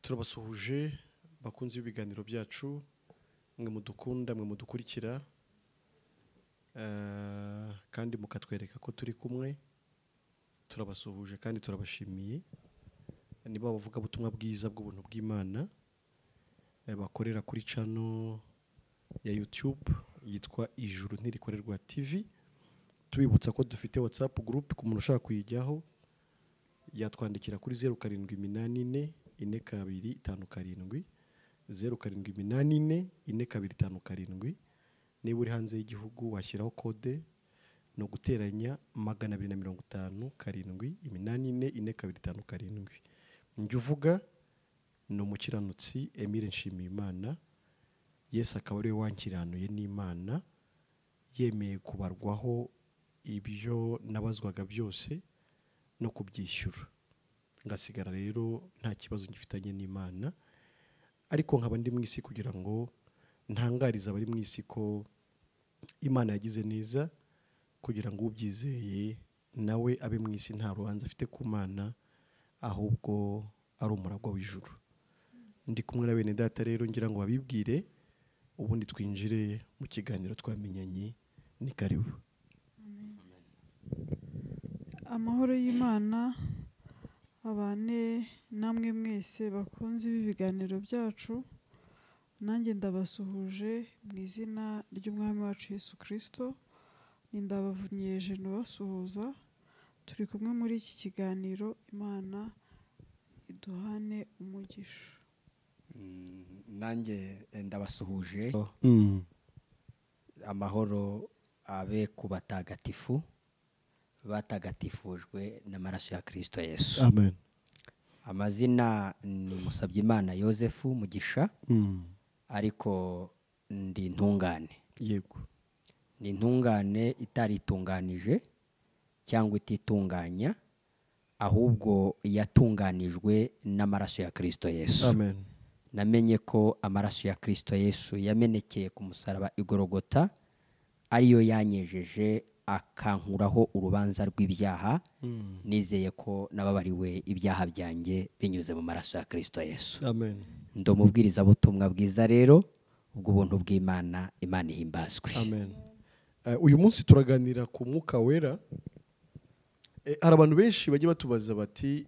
turabasuhuje bakunze ibiganiro byacu, mwe mudukunda, mwe mudukurikira, kandi mukatwereka ko turi kumwe. Turabasuhuje kandi turabashimiye. Niba bavuga ubutumwa bwiza bw'ubuntu bw'Imana bakorera kuri channel ya YouTube yitwa Ijuru Ntirikorerwa TV. Tubibutsa ko dufite WhatsApp group ku muntu ushaka kuyijyaho yatwandikira kuri 0784 4257 0784 4257. Niba uri hanze y'igihugu washyiraho kode no guteranya 250 karindwi 84 njye uvuga ni umukiranutsi Emile Nshimiyimana. Yesu akaba ari we wankiranuye n'Imana, yemeye kubarwaho ibyo nabazwaga byose no kubyishyura, ngasigara rero nta kibazo ngifitanye n'Imana. Ariko nkaba ndi mu isi kugira ngo ntangarize abari mu isi ko Imana yagize neza, kugira ngo ubyizeye nawe abe mu isi nta rubanza afite ku Mana, ahubwo ari umuragwa w'ijuru. Ndi kumwe na bene data rero ngira ngo babibwire, ubundi twinjire mu kiganiro twamenyanye. Ni karibu. Amahoro y'Imana abane namwe mwese bakunze ibi biganiro byacu. Nanjye ndabasuhuje mu izina ry'Umwami wacu Yesu Kristo. Ndabavunyeje nubasuhuza. Turi kumwe muri iki kiganiro. Imana iduhane umugisha. Nanjye ndabasuhuje. Amahoro abe ku batagatifu batagatifujwe n'amaraso ya Kristo Yesu. Amen. Amazina ni Musabyimana Yosefu Mugisha, ariko ndi intungane. Yego. Ni intungane itaritunganije cyangwa ititunganya, ahubwo yatunganijwe n'amaraso ya Kristo Yesu. Amen. Namenye ko amaraso ya Kristo Yesu yamenekeye ku musaraba igorogota, ariyo yanyejeje akankuraho urubanza rw'ibyaha. Nizeye ko nababariwe ibyaha byanjye binyuze mu maraso ya Kristo Yesu. Amen. Ndomubwiriza butumwa bwiza rero ubw'ubuntu bw'Imana. Imana ihimbazwe. Amen. Uyu munsi turaganira ku Mwuka Wera. Hari abantu benshi bagiye batubaza bati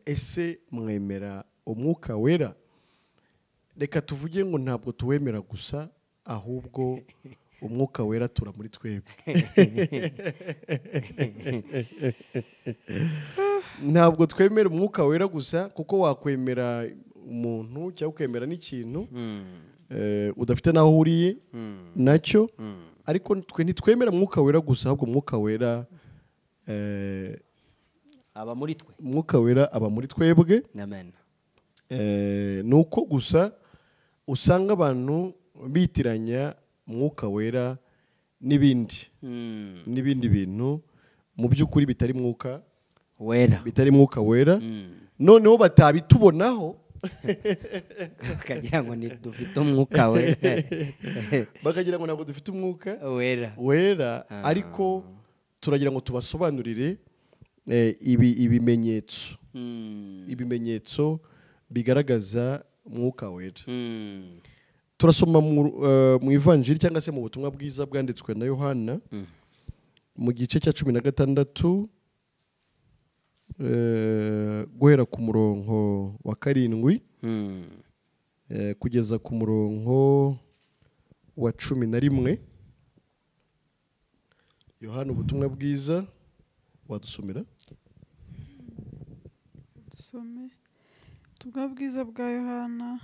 ese mwemera Umwuka Wera? Reka tuvuge ngo ntabwo tuwemera gusa, ahubwo Umwuka Wera tura muri twebwe. Ntabwo twemera Umwuka Wera gusa, kuko wakwemera umuntu cyangwa ukemera n'ikintu udafite naho uhuriye nacyo. Ariko twe ntitwemera Umwuka Wera gusa, ahubwo Umwuka Wera aba muri twe. Umwuka Wera aba muri twebwe. Amen. Nuko gusa usanga abantu bitiranya Umwuka Wera n'ibindi bintu mu by'ukuri bitari Mwuka Wera, noneho batabitubonaho bakagira ngo dufite Umwuka Wera. Bakagira ngo ntabwo dufite Umwuka Wera. Ariko turagira ngo tubasobanurire ibimenyetso bigaragaza Umwuka Wera. Turasoma mu Ivanjiri cyangwa se mu butumwa bwiza bwanditswe na Yohana mu gice cya 16 guhera ku murongo wa 7 kugeza ku murongo wa 11. Yohana ubutumwa bwiza wadusomera? Dusome ubutumwa bwiza bwa Yohana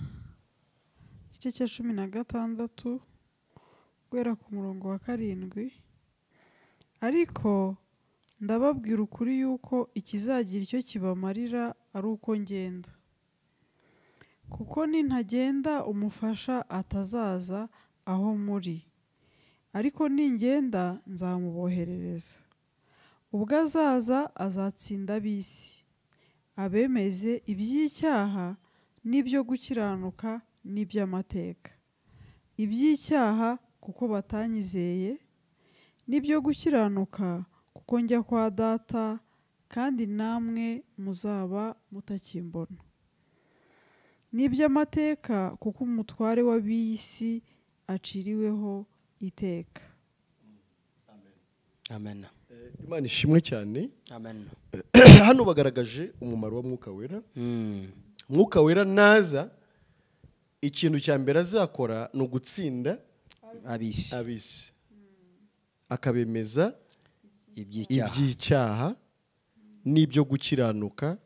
igice cya 16 guhera ku murongo wa 7. Ariko ndababwira ukuri yuko ikizagira icyo kibamarira ari uko ngenda. Kuko nintagenda umufasha atazaza aho muri, ariko ningenda nzamuboherereza. Ubwo azaza azatsinda ab'isi, abemeze iby'icyaha n'ibyo gukiranuka n'iby'amateka. Iby'icyaha kuko batanyizeye, n'ibyo gukiranuka kuko njya kwa Data kandi namwe muzaba mutakimbona. n'iby'amateka kuko umutware w'ab'isi aciriweho iteka. amen Imana ishimwe cyane. amen Hano bagaragaje umumaro wa Mwuka Wera. Mwuka Wera naza ikintu cya mbere azakora ni ugutsinda ab'isi akabemeza iby'icyaha n'ibyo gukiranuka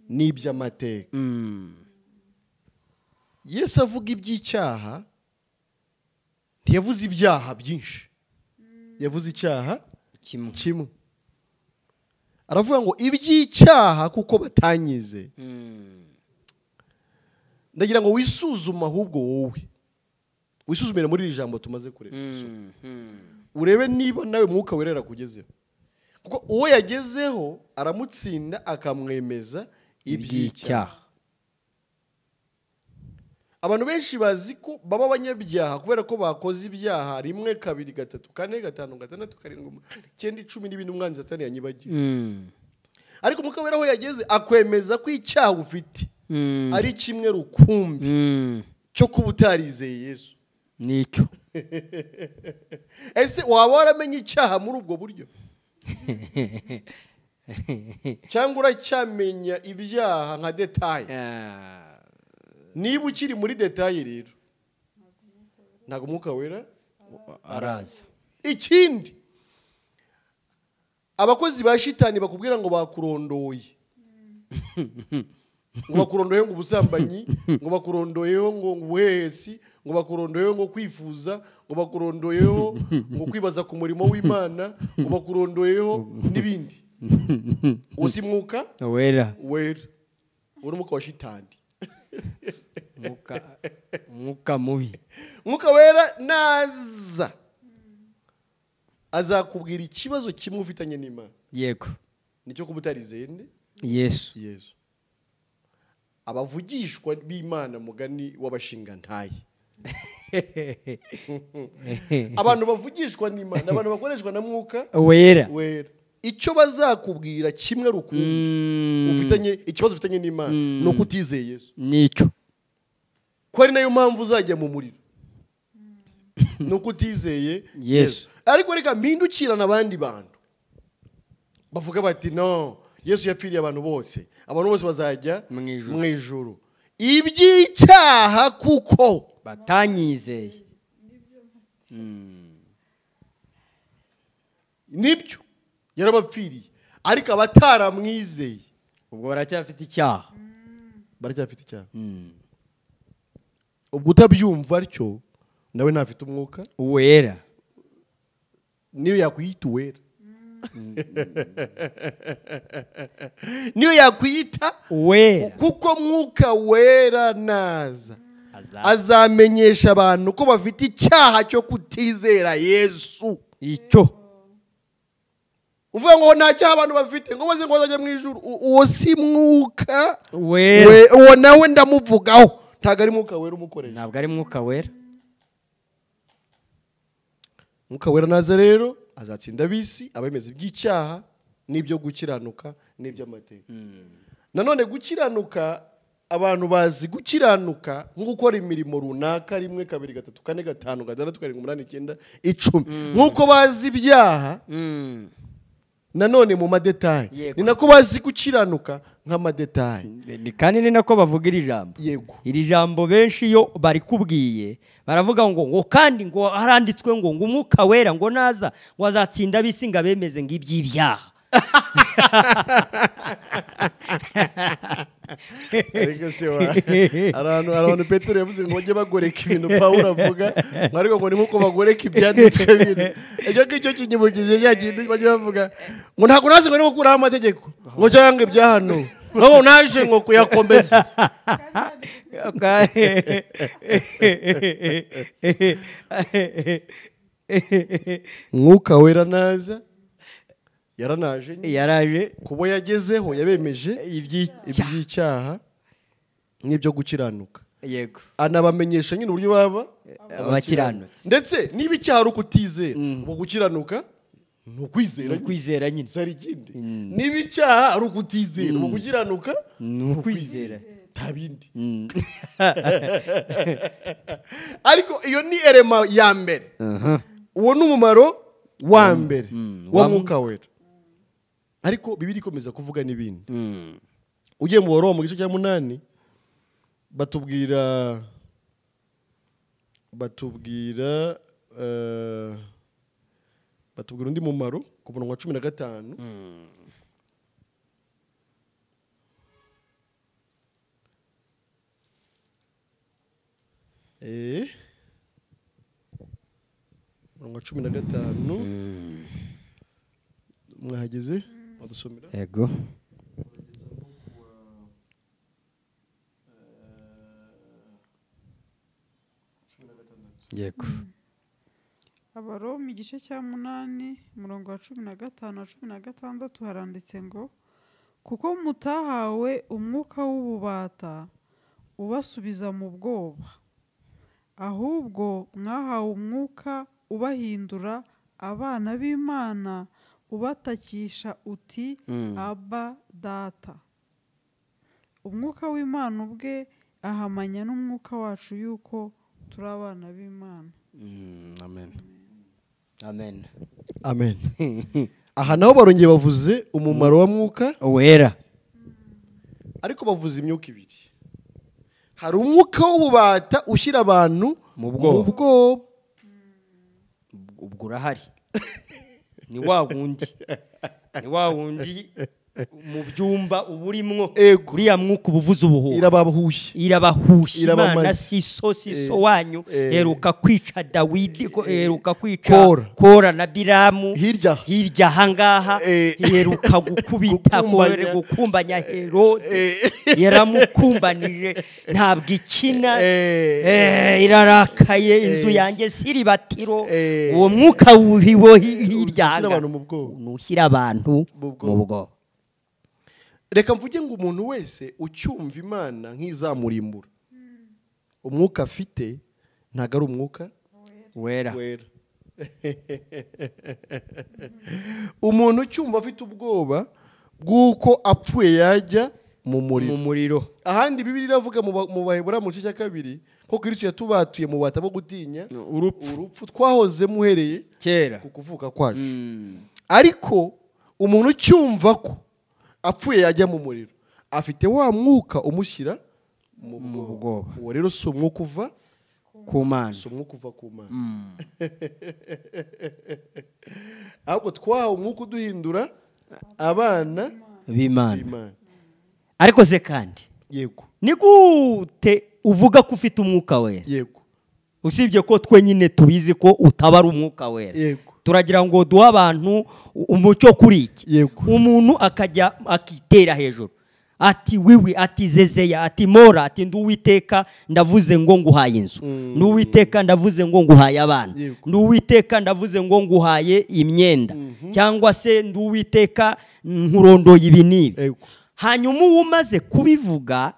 n'iby'amateka. Yesu avuga iby'icyaha ntiyavuze ibyaha byinshi, yavuze icyaha kimwe. Aravuga ngo iby'icyaha kuko batanyize. Ndagira ngo wisuzuma ahubwo wowe wisuzumire muri iri jambo tumaze kureba, urebe niba nawe Mwuka Wera yarakugezeho, kuko uwo yagezeho aramutsinda akamwemeza iby'icyaha. Abantu benshi bazi ko baba abanyabyaha kubera ko bakoze ibyaha 1 2 3 4 5 6 7 8 9 10 n'ibindi umwanzi Satani yanyibagiye. Ariko Mwuka Wera aho yageze akwemeza ko icyaha ufite ari kimwe rukumbi cyo kuba utarizeye Yesu. Nicyo. Ese waba waramenye icyaha muri ubwo buryo? Cyangwa uracyamenya ibyaha nka detaye? Niba ukiri muri detaye rero ntabwo Mwuka Wera araza. Ikindi abakozi ba shitani bakubwira ngo bakurondoye, ngo bakurondoye ngo ubusambanyi, ngo bakurondoyeho ngo ubuhehesi, ngo bakurondoyeho ngo kwifuza, ngo bakurondoyeho ngo kwibaza ku murimo w'Imana, ngo bakurondoyeho n'ibindi. Uzi Mwuka Wera uri umwuka wa shitani. Mwuka mubi. Mwuka Wera naza azakubwira ikibazo kimwe ufitanye n'Imana. Yego. Nicyo kuba utarizeye nde? Yesu. Abavugishwa b'Imana mugani w'abashingantahe. Abantu bavugishwa n'Imana, abantu bakoreshwa na Mwuka Wera. Icyo bazakubwira kimwe rukumbi ufitanye ikibazo ufitanye n'Imana no kutizeye Yesu. Nicyo. Ko ari nayo mpamvu uzajya mu muriro. No kutizeye Yesu. Ariko reka mpindukirana abandi bantu bavuga bati no, Yesu yapfiriye abantu bose bazajya mu ijuru. Iby'icyaha kuko batanyizeye. Nibyo yarabapfiriye, ariko abataramwizeye ubwo baracyafite icyaha. Baracyafite icyaha. Ubwo utabyumva atyo nawe ntafite Umwuka Wera. Niyo yakwiyita uwera. Niyo yakwiyita Wera. Kuko Mwuka Wera naza azamenyesha abantu ko bafite icyaha cyo kutizera Yesu. Icyo. Uvuga ngo nta cyaha abantu bafite ngo baze ngo bazajya mu ijuru. Uwo si Mwuka Wera. Uwo nawe ndamuvugaho. Ntabwo ari Mwuka Wera umukoresha. Ntabwo ari Mwuka Wera. Mwuka Wera naza rero azatsinda ab'isi, abemeza iby'icyaha n'ibyo gukiranuka n'iby'amateka. Nanone gukiranuka, abantu bazi gukiranuka nko gukora imirimo runaka 1 2 3 4 5 6 7 8 9 10. Nkuko bazi ibyaha nanone mu madetaye, ni nako bazi gukiranuka nk'amadetaye. Kandi ni nako bavuga iri jambo. Yego. Iri jambo benshi yo bari kubwiye baravuga ngo kandi ngo haranditswe ngo Umwuka Wera ngo naza ngo azatsinda ab'isi ngo abemeze ngo iby'ibyaha. Ariko se abantu Petero yavuze ngo bajye bagoreka ibintu Pawulo avuga, ariko ngo ni nkuko bagoreka ibyanditswe biri. Icyo ngicyo kinyibukije cya kintu bajye bavuga ngo ntabwo naze ngo ni gukuraho amategeko ngo cyangwa ibyahano, ngo naje ngo kuyakomeza. Mwuka Wera naza yaraje kubo yagezeho yabemeje iby'icyaha n'ibyo gukiranuka. Yego. Anabamenyesha nyine uburyo baba abakiranutse. Ndetse niba icyaha ari ukutizera, ubwo gukiranuka ni ukwizera nyine. Sari ikindi. Niba icyaha ari ukutizera, ubwo gukiranuka ni ukwizera. tabindi ariko iyo ni elema ya mbere uwo ni umumaro wa mbere wa mwuka wera ariko Bibiliya ikomeza kuvuga n'ibindi ugiye mu Baroma mu gice cya 8 batubwira undi mumaro ku murongo wa 15 murongo wa 15 mwahageze wadusomera yego yego Abaroma igice cya 8 umurongo wa 15 na 16 haranditse ngo kuko mutahawe umwuka w'ububata ubasubiza mu bwoba ahubwo mwahawe umwuka ubahindura abana b'Imana ubatakisha uti Abba data. Umwuka w'Imana ubwe ahamanya n'umwuka wacu yuko turi abana b'Imana. Amen. Amen. Amen. Aha naho barongeye bavuze umumaro wa mwuka wera ariko bavuze imyuka ibiri. Hari umwuka w'ububata ushyira abantu mu bwoba. Ubwo urahari. Ni wa wundi mu byumba uburimwo uriya mwuka ubuvuza ubuhuha irabahusha Imana siso wanyu heruka kwica Dawidi heruka kwica Kora na Biramu hirya hangaha heruka gukubita gukumbanya Herode yaramukumbanije ntabwo ikina irarakaye inzu yanjye siribatiro uwo mwuka wuhibo hirya hangaha nushyira abantu mu bwoba. Reka mvuge ngo umuntu wese ucyumva Imana nk'izamurimbura umwuka afite ntago ari umwuka wera. Umuntu ucyumva afite ubwoba bw'uko apfuye yajya mu muriro. Ahandi Bibiliya iravuga mu Baheburayo mu gice cya 2 ko Kristo yatubatuye mu bubata bwo gutinya urupfu twahoze muhereye kera ku kuvuka kwacu. Ariko umuntu ucyumva ko apfuye yajya mu muriro afite wa mwuka umushyira mu bwoba. Uwo rero si umwuka uva ku Mana. Ahubwo twahawe umwuka uduhindura abana b'Imana. Ariko se kandi yego ni gute uvuga ko ufite umwuka wera? Yego usibye ko twe nyine tubizi ko utabara umwuka wera. Yego turagira ngo duha abantu umucyo kuri iki. Umuntu akajya akitera hejuru ati wiwi ati zezeya ati mora ati nduwiteka ndavuze ngo nguhaye inzu nduwiteka ndavuze ngo nguhaye abana nduwiteka ndavuze ngo nguhaye imyenda cyangwa se nduwiteka nkurondoye ibi nibi. Hanyuma umaze kubivuga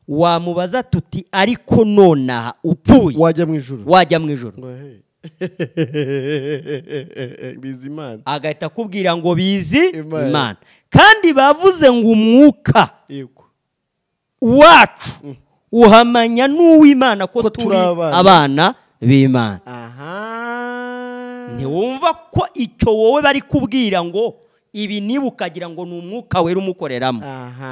wamubaza tuti ariko nonaha upfuye wajya mu ijuru bizimana agahita akubwira ngo bizi Imana. Kandi bavuze ngo umwuka wacu uhamanya n'uw'Imana ko turi abana b'Imana. Ntiwumva ko icyo wowe bari kubwira ngo ibi niba ukagira ngo ni umwuka wera umukoreramo.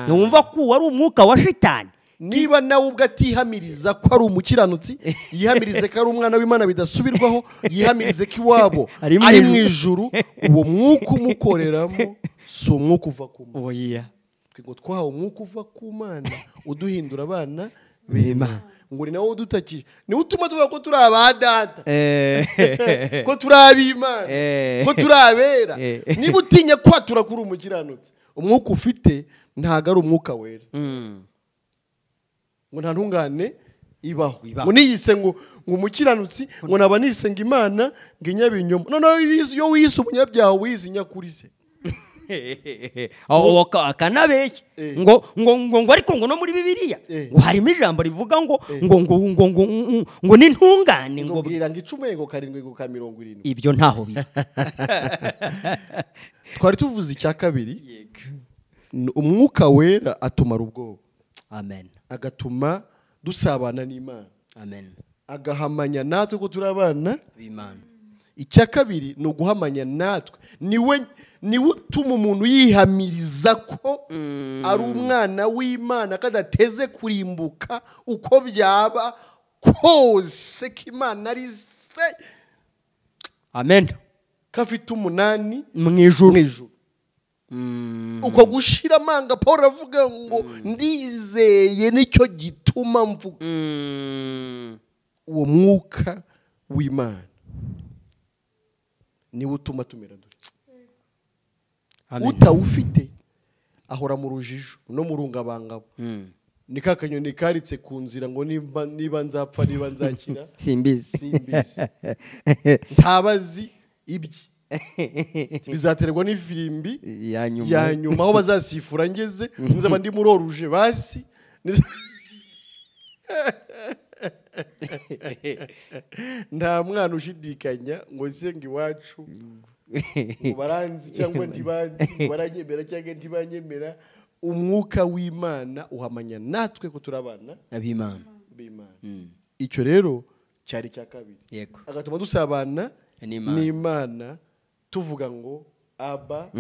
Ntiwumva ko wari umwuka wa shitani. Niba nawe ubwo atihamiriza ko ari umukiranutsi yihamirize ko ari umwana w'Imana bidasubirwaho yihamirize ko iwabo ari mu ijuru uwo mwuka umukoreramo si umwuka uva ku Mana. Twego twahawe umwuka uva ku Mana uduhindura abana b'Imana. Ngo ni nawe udutakije ni utuma tuvuga ko turi abadata ko turi ab'Imana ko turi abera. Niba utinya kwatura kuri umukiranutsi umwuka ufite ntago ari umwuka wera. Ngo nta ntungane ibaho. Ngo niyise ngo umukiranutsi ngo naba nisenga Imana ngo inyabinyoma. None iyo wise umunyabyaha wize inyakuri se. Akanabeshya ngo ariko ngo no muri Bibiliya ngo harimo ijambo rivuga ngo n'intungane ngo bwira ngo 10 ngo 7 ngo 70. Ibyo ntaho biri. Twari tuvuze icya kabiri umwuka wera atumara ubwoba. Amen. agatuma dusabana n'Imana, amen, agahamanya natwe ko turi abana b'Imana. icya kabiri ni uguhamanya natwe, niwe utuma umuntu yihamiriza ko ari umwana w'Imana, kadateze kurimbuka uko byaba kose, ko Imana ari se, amen, kafite umunani mu ijuru. uko gushira amanga Paul avuga ngo ndizeye nicyo gituma mvuga. Uwo mwuka w'Imana niwe utuma tumera dutya. Utawufite ahora mu rujijo no mu rungabangabo. Ni ka kanyoni karitse ku nzira ngo niba nzapfa niba nzakira simbizi. Ntabazi ibye bizaterwa n'ifirimbi ya nyuma aho bazasifura ngeze nzaba ndi muroruje basi nta mwana ushidikanya ngo nsenga iwacu ngo baranzi cyangwa ntibanzi, ngo baranyemera cyangwa ntibanyemera. Umwuka w'Imana uhamanya natwe ko turi abana b'Imana. Icyo rero cyari cya kabiri, yego, agatuma dusabana n'Imana tuvuga ngo aba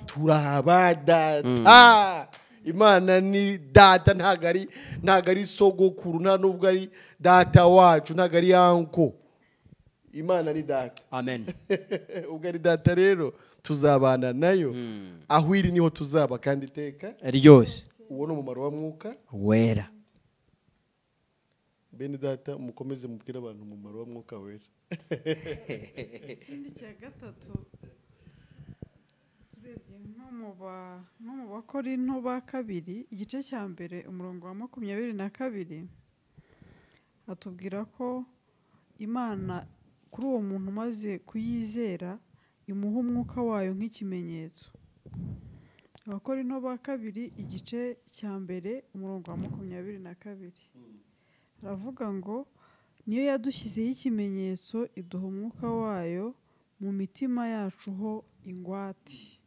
turaba data. Imana ni data, ntago ari sogokuru, nta nubwo ari data wacu, ntago ari anko. Imana ni data, amen. ubwo ari data rero tuzabana nayo, aho iri niho tuzaba kandi iteka ryose. Uwo ni umumaro wa mwuka wera. Bene data mukomeze mubwire abantu umumaro wa mwuka wera. Ikindi cya gatatu turebye nko mu Bakorinto ba kabiri igice cya mbere umurongo wa 22 atubwira ko Imana kuri uwo muntu umaze kuyizera imuha umwuka wayo nk'ikimenyetso. Abakorinto ba kabiri igice cya mbere umurongo wa 22 aravuga ngo niyo yadushyizeho ikimenyetso iduha umwuka wayo mu mitima yacu ho ingwate.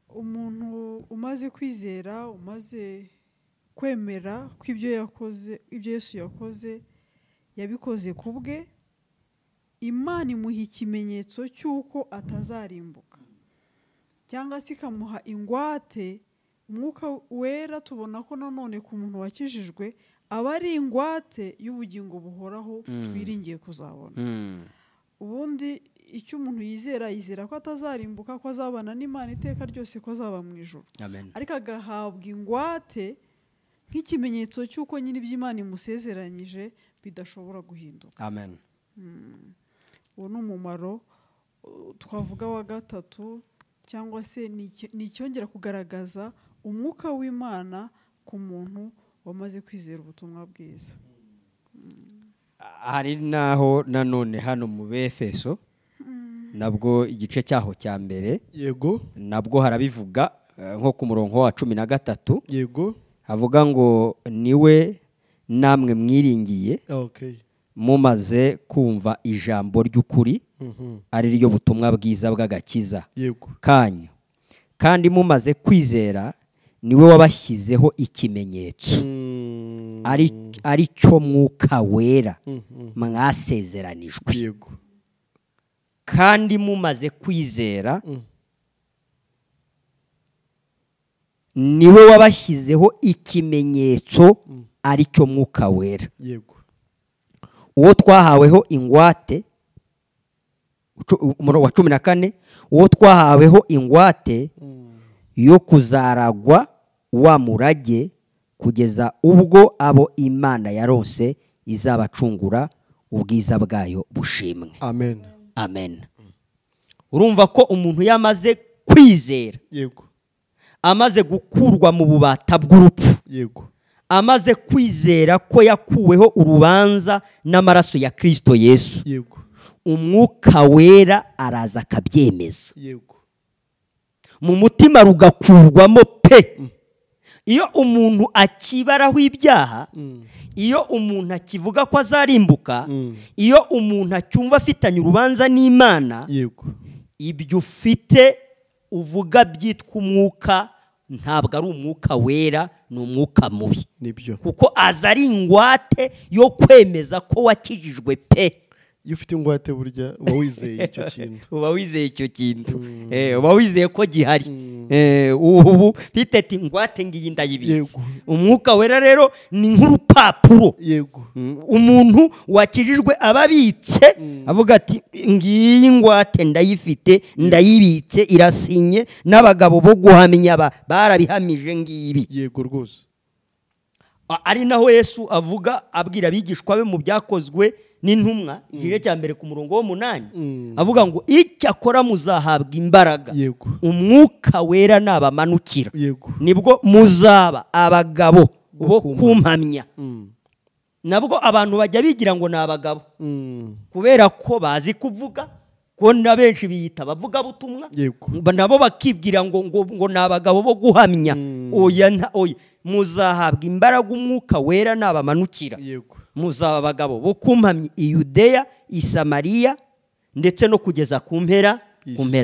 Umuntu umaze kwizera, umaze kwemera ko ibyo Yesu yakoze yabikoze ku bwe, Imana imuha ikimenyetso cy'uko atazarimbuka, cyangwa se ikamuha ingwate. Umwuka wera tubona ko nanone ku muntu wakijijwe aba ari ingwate y'ubugingo buhoraho twiringiye kuzabona. Ubundi icyo umuntu yizera ko atazarimbuka, ko azabana n'Imana iteka ryose, ko azaba mu ijuru, ariko agahabwa ingwate nk'ikimenyetso cy'uko nyine iby'Imana imusezeranyije bidashobora guhinduka. Amen. Uwo ni umumaro twavuga wa gatatu, cyangwa se ni icyongera kugaragaza umwuka w'Imana ku muntu wamaze kwizera ubutumwa bwiza. Hari naho nanone hano mu Befeso nabwo igice cyaho cya mbere, yego, nabwo harabivuga nko ku murongo wa 13, yego, havuga ngo niwe namwe mwiringiye, mumaze kumva ijambo ry'ukuri, ari ryo butumwa bwiza bw'agakiza kanyu, kandi mumaze kwizera niwe wabashyizeho ikimenyetso, ari cyo mwuka wera mwasezeranijwe. Kandi mumaze kwizera niwe wabashyizeho ikimenyetso, ari cyo mwuka wera, uwo twahaweho ingwate. Umurongo wa 14, uwo twahaweho ingwate yo kuzaragwa wa murage kugeza ubwo abo Imana yaronse izabacungura ubwiza bwayo bushimwe. Amen. Amen. Urumva ko umuntu yamaze kwizera, yego, amaze gukurwa mu bubata bw'urupfu, yego, amaze kwizera ko yakuweho urubanza n'amaraso ya Kristo Yesu, yego, umwuka wera araza akabyemeza, yego, mu mutima rugakurwamo pe. Iyo umuntu akibaraho ibyaha, iyo umuntu akivuga ko azarimbuka, iyo umuntu acyumva afitanye urubanza n'Imana, yego, ibyo ufite uvuga byitwa umwuka ntabwo ari umwuka wera, ni umwuka mubi, nibyo. kuko aza ari ingwate yo kwemeza ko wakijijwe pe. Iyo ufite ingwate burya uba wizeye icyo kintu. Uba wizeye icyo kintu, uba wizeye ko gihari. Ubu bitete ingwate ngiyi ndayibitse. Umwuka wera rero ni nk'urupapuro. Yego. Umuntu wakijijwe ababitse avuga ati ngiyi ingwate ndayifite, ndayibitse, irasinye, n'abagabo bo guhamya barabihamije ngibi. Yego rwose. Ari naho Yesu avuga abwira abigishwa be mu byakozwe n'intumwa igice cya mbere ku murongo wo 8 avuga ngo icyakora muzahabwa imbaraga, umwuka wera nabamanukira, nibwo muzaba abagabo bo kumpamya. Nabwo abantu bajya bigira ngo ni abagabo kubera ko bazi kuvuga, ko na benshi biyita bavuga butumwa, nabo bakibwira ngo ni abagabo bo guhamya. Oya muzahabwa imbaraga, umwuka wera nabamanukira, muzaba abagabo bo kumpamya i Yudeya, i Samariya, ndetse no kugeza ku mpera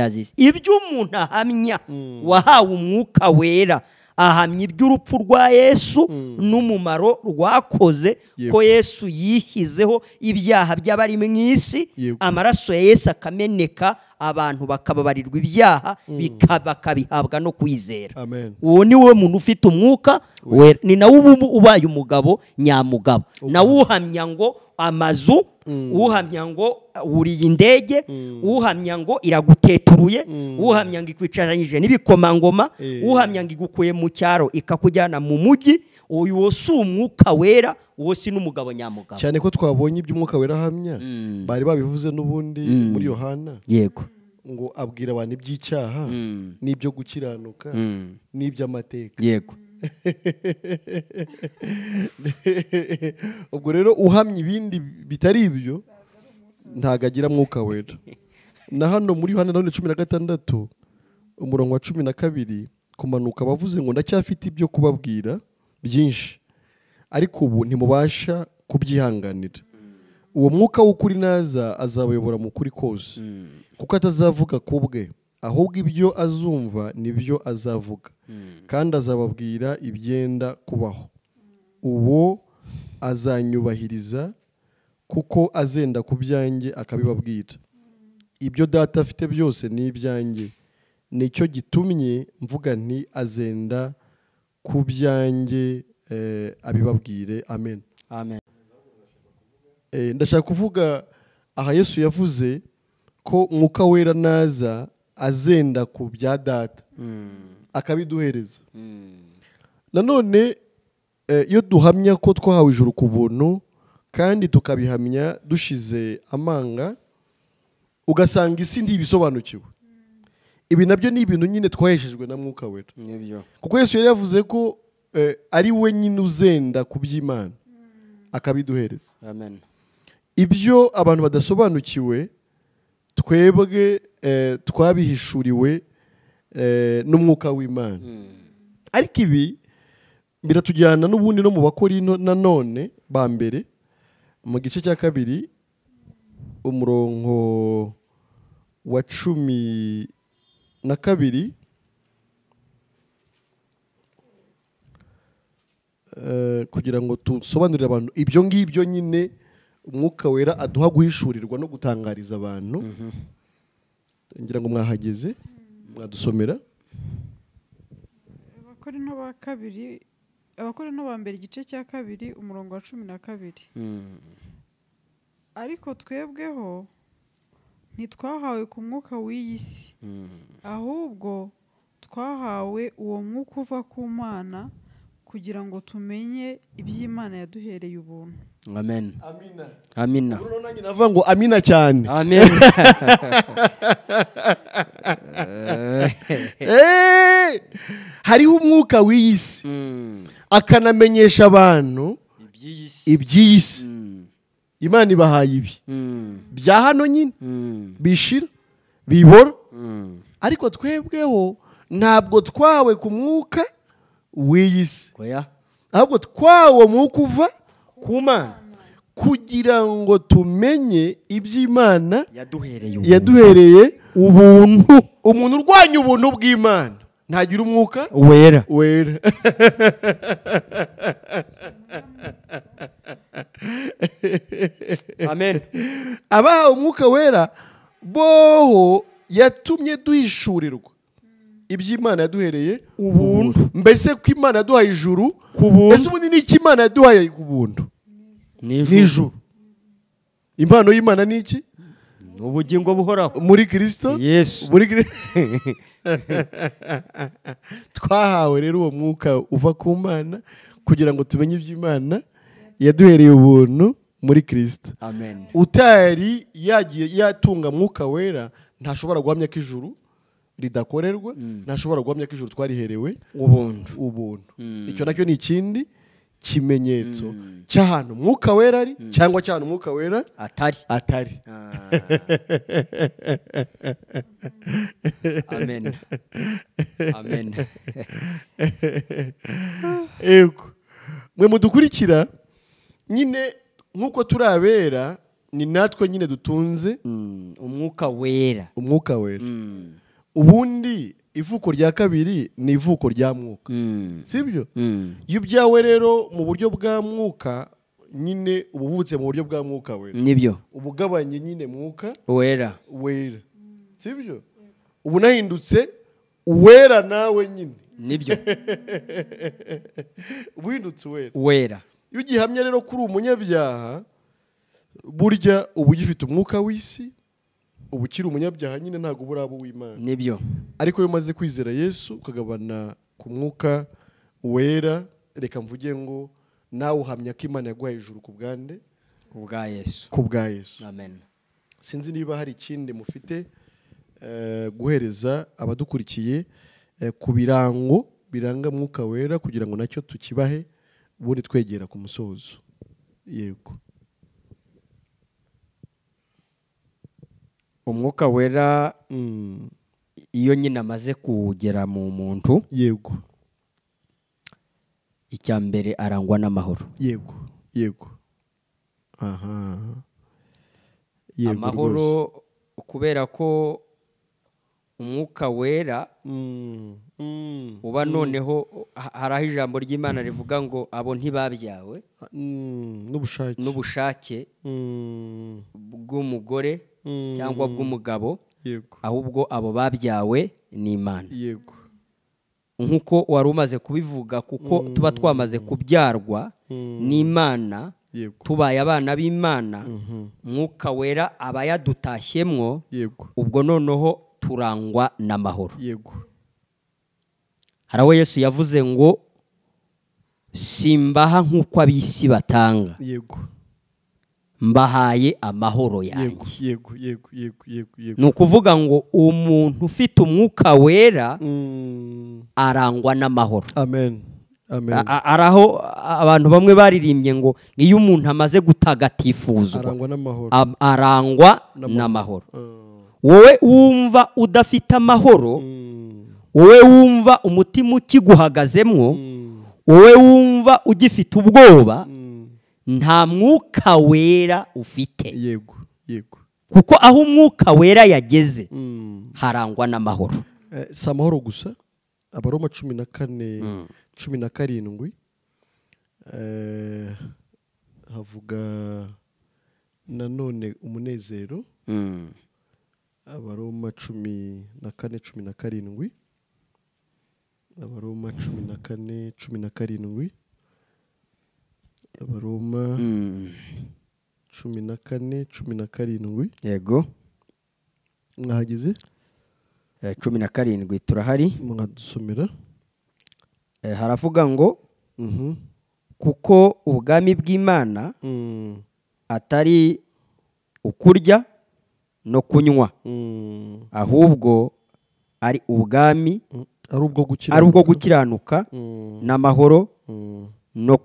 z'isi. Ibyo umuntu ahamya wahawe umwuka wera, ahamya iby'urupfu rwa Yesu n'umumaro rwakoze, ko Yesu yihizeho ibyaha by'abari mu isi, amaraso ya Yesu akameneka, abantu bakababarirwa ibyaha, bakabihabwa no kwizera. Uwo ni we muntu ufite umwuka wera, ni nawe ubaye umugabo nyamugabo. Nawe uhamya ngo amazu, uhamya ngo wuriye indege, uhamya ngo iraguteturuye, uhamya ngo ikwicaranyije n'ibikomangoma, uhamya ngo igukuye mu cyaro ikakujyana mu mujyi. Uyu wose umwuka wera, wose n'umugabo nyamugabo. Cyane ko twabonye iby'umwuka wera ahamya, bari babivuze n'ubundi muri Yohana. Yego. Ngo abwira abantu iby'icyaha n'ibyo gukiranuka n'iby'amateka. Yego. Ubwo rero uhamya ibindi bitari ibyo ntago agira mwuka wera. Na hano muri Yohana 16 umurongo wa 12 kumanuka bavuze ngo ndacyafite ibyo kubabwira byinshi, ariko ubu ntimubasha kubyihanganira. Uwo mwuka w'ukuri naza azabayobora mu kuri kose, kuko atazavuga kubwe, ahubwo ibyo azumva nibyo azavuga, kandi azababwira ibyenda kubaho. Uwo azanyubahiriza, kuko azenda ku byanjye akabibabwira. Ibyo data afite byose ni ibyanjye, nicyo gitumye mvuga nti azenda ku byanjye abibabwire. Amen. Amen. Ndashaka kuvuga aha Yesu yavuze ko mwuka wera naza azenda ku bya data akabiduhereza. Nanone iyo duhamya ko twahawe ijuru ku buntu kandi tukabihamya dushize amanga, ugasanga isi ntibisobanukiwe, ibi nabyo ni ibintu nyine twaheshejwe na mwuka wera. Kuko Yesu yari yavuze ko ari we nyine uzenda ku by'Imana akabiduhereza. Amen. Ibyo abantu badasobanukiwe twebwe twabihishuriwe n'umwuka w'Imana. Ariko ibi biratujyana n'ubundi no mu Bakorinto nanone ba mbere mu gice cya 2 umurongo wa 12 kugira ngo tusobanurire abantu ibyo ngibyo nyine umwuka wera aduha guhishurirwa no gutangariza abantu. Ngira ngo mwahageze mwadusomera Abakorinto ba mbere igice cya 2 umurongo wa 12. Ariko twebweho ntitwahawe ku mwuka w'iyi si, ahubwo twahawe uwo mwuka uva ku Mana, kugira ngo tumenye iby'Imana yaduhereye ubuntu. Amen. Amina. Amina. Uno nanjye navuga ngo amina cyane. Amen. Hariho umwuka w'iyi si akanamenyesha abantu iby'iyi si. Imana ibahaye ibi bya hano nyine bishira bibora, ariko twebweho ntabwo twawe ku mwuka w'iyi si, ahubwo twawo mwuka uva ku Mana, kugira ngo tumenye iby'Imana yaduhereye ubuntu. Umuntu urwanya ubuntu bw'Imana ntagira umwuka wera wera. amen Abahawe umwuka wera boho yatumye duhishurirwa iby'Imana yaduhereye ubuntu mbese ko Imana yaduhaye ijuru ku buntu ese ubundi ni iki Imana yaduhaye ubuntu n'ijuru. Impano y'Imana ni iki? ubugingo buhoraho Muri Kristo Yesu. Twahawe rero uwo mwuka uva ku Mana kugira ngo tumenye iby'Imana yaduhereye ubuntu muri Kristo. amen Utari yagiye yatunga mwuka wera ntashobora guhamya ko ijuru ridakorerwa, ntashobora guhamya ko ijuru twariherewe ubuntu. Icyo nacyo ni ikindi kimenyetso cy'ahantu mwuka wera ari cyangwa cy'ahantu mwuka wera atari. amen amen Ego mwe mudukurikira nyine nk'uko turi abera ni natwe nyine dutunze umwuka wera ubundi ivuko rya kabiri ni ivuko rya mwuka, sibyo? Iyo ubyawe rero mu buryo bwa mwuka nyine uba uvutse mu buryo bwa mwuka wera, nibyo uba ugabanye nyine mwuka wera, sibyo? Ubu nahindutse uwera nawe nyine, nibyo uba uhindutse wera. Iyo ugihamya rero kuri umunyabyaha burya uba ugifite umwuka w'isi, ubu ukiri umunyabyaha nyine ntabwo uba uraba uw'Imana, nibyo. Ariko iyo umaze kwizera Yesu ukagabana ku mwuka wera, reka mvuge ngo nawe uhamya ko Imana yaguhaye ijuru ku bwande, ku bwa Yesu, amen. Sinzi niba hari ikindi mufite guhereza abadukurikiye ku birango biranga mwuka wera kugira ngo nacyo tukibahe ubundi twegera ku musozo. Yego. Umwuka wera iyo nyine amaze kugera mu muntu, yego, icya mbere arangwa n'amahoro. Yego. Aha. Amahoro kubera ko umwuka wera uba noneho haraho ijambo ry'Imana rivuga ngo abo ntibabyawe n'ubushake bw'umugore cyangwa bw'umugabo, ahubwo abo babyawe n'Imana. Nk'uko wari umaze kubivuga, kuko tuba twamaze kubyarwa n'Imana, tubaye abana b'Imana, mwuka wera aba yadutashyemwo, ubwo noneho turangwa n'amahoro. Haraho Yesu yavuze ngo simbaha nk'uko ab'isi batanga, mbahaye amahoro yanjye. Ni ukuvuga ngo umuntu ufite umwuka wera arangwa n'amahoro. Amen. Araho abantu bamwe baririmbye ngo iyo umuntu amaze gutagatifuzwa arangwa n'amahoro. Wowe wumva udafite amahoro, wowe wumva umutima ukiguhagazemwo, wowe wumva ugifite ubwoba, nta mwuka wera ufite. Kuko aho umwuka wera yageze harangwa n'amahoro. Si amahoro gusa, Abaroma 14:17 havuga nanone umunezero. Abaroma 14:17, Abaroma 14:17, Abaroma 14:17. Yego, mwahageze? 17 turahari, mwadusomera. Haravuga ngo kuko ubwami bw'Imana atari ukurya no kunywa, ahubwo ari ubwami, ari ubwo gukiranuka n'amahoro no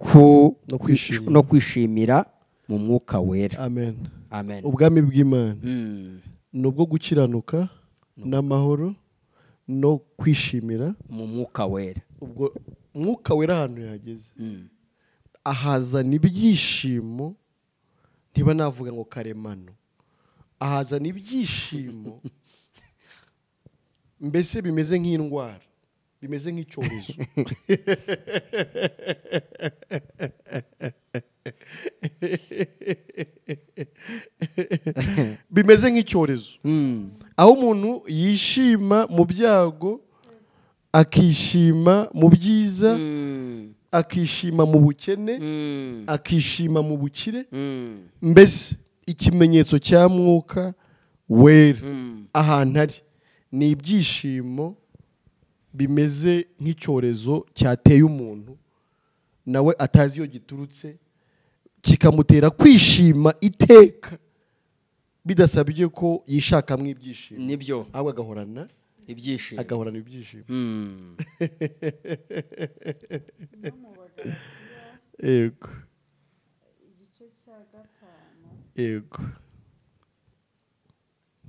kwishimira mu mwuka wera. Amen. Amen. Ubwami bw'Imana ni ubwo gukiranuka n'amahoro no kwishimira mu mwuka wera. Ubwo mwuka wera ahantu yageze ahazana ibyishimo, ntiba navuga ngo karemano, ahazana ibyishimo mbese bimeze nk'indwara. bimeze nk'icyorezo. Bimeze nk'icyorezo, aho umuntu yishima mu byago, akishima mu byiza, akishima mu bukene, akishima mu bukire. Mbese ikimenyetso cya mwuka wera ahantu ari ni ibyishimo bimeze nk'icyorezo cyateye umuntu nawe atazi iyo giturutse, kikamutera kwishima iteka bidasabye ko yishakamo ibyishimo, nibyo ahubwo agahorana ibyishimo. ibyishimo. Yego, igice cya gatanu yego.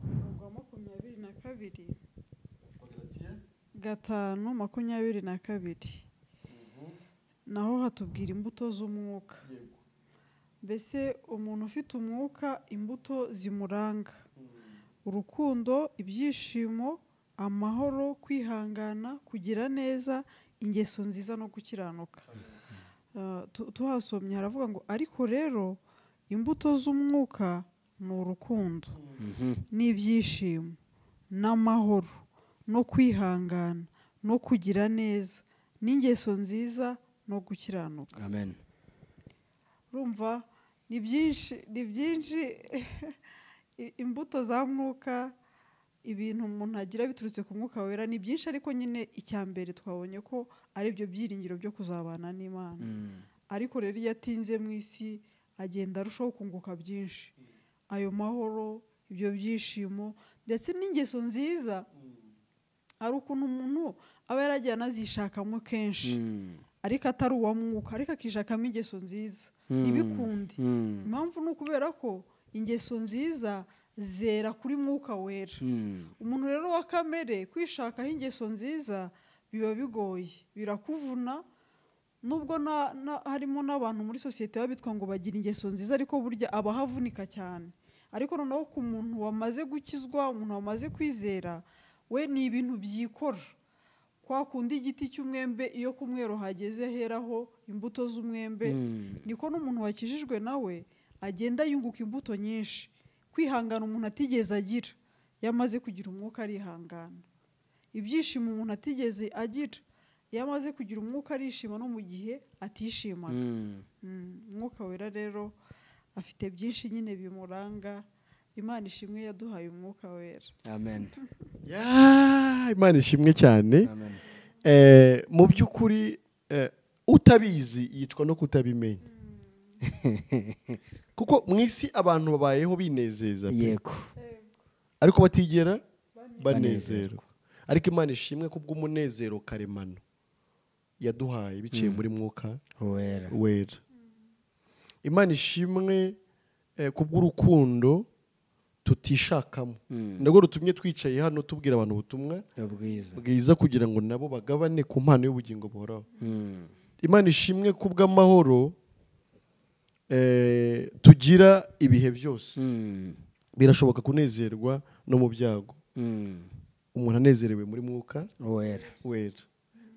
umurongo wa 22 5:22 naho hatubwira imbuto z'umwuka. Mbese umuntu ufite umwuka, imbuto zimuranga: urukundo, ibyishimo, amahoro, kwihangana, kugira neza, ingeso nziza no gukiranuka. Tuhasomye haravuga ngo ariko rero imbuto z'umwuka ni urukundo n'ibyishimo n'amahoro no kwihangana no kugira neza n'ingeso nziza no gukiranuka. Amen. Urumva ni byinshi imbuto za mwuka, ibintu umuntu agira biturutse ku mwuka wera ni byinshi, ariko nyine icya mbere twabonye ko ari byo byiringiro byo kuzabana n'Imana. Ariko rero iyo atinze mu isi agenda arushaho kunguka byinshi, ayo mahoro, ibyo byishimo ndetse n'ingeso nziza. Ari ukuntu umuntu aba yaragiye anazishakamo kenshi ariko atari uwa mwuka, ariko akishakamo ingeso nziza ntibikunde. Impamvu ni ukubera ko ingeso nziza zera kuri mwuka wera. Umuntu rero wa kamere kwishakaho ingeso nziza biba bigoye, birakuvuna. Nubwo harimo n'abantu muri sosiyete babitwa ngo bagira ingeso nziza, ariko burya aba havunika cyane. Ariko noneho ku muntu wamaze gukizwa, umuntu wamaze kwizera, we ni ibintu byikora. Kwa kundi igiti cy'umwembe iyo ku mwero hageze heraho imbuto z'umwembe, niko n'umuntu wakijijwe nawe agenda yunguka imbuto nyinshi. Kwihangana umuntu atigeze agira, yamaze kugira umwuka arihangana. Ibyishimo umuntu atigeze agira, yamaze kugira umwuka arishima no mu gihe atishimaga. Umwuka wera rero afite byinshi nyine bimuranga. Imana ishimwe yaduhaye umwuka wera. Amen. Imana ishimwe cyane. Amen. Mu by'ukuri utabizi yitwa no kutabimenya. Kuko mu isi abantu babayeho binezeza, Yego. ariko batigera banezerwa. Ariko Imana ishimwe kubw'umunezero karemano yaduhaye biciye muri mwuka wera. Imana ishimwe kubw'urukundo tutishakamo. Nabwo rutumye twicaye hano tubwira abantu ubutumwa bwiza kugira ngo nabo bagabane ku mpano y'ubugingo buhoraho. Imana ishimwe kubw'amahoro tugira ibihe byose. Birashoboka kunezerwa no mu byago. Umuntu anezerewe muri mwuka wera.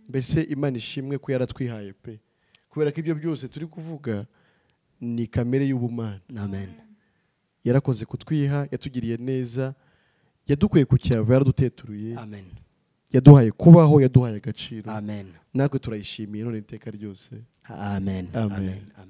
Mbese Imana ishimwe ko yaratwihaye pe, kubera ko ibyo byose turi kuvuga ni kamere y'ubumana. Amen. Yarakoze kutwiha, yatugiriye neza, yadukuye ku cyava, yaraduteturuye. Amen. Yaduhaye kubaho, yaduhaye agaciro. Amen. Natwe turayishimiye none iteka ryose. Amen. Amen.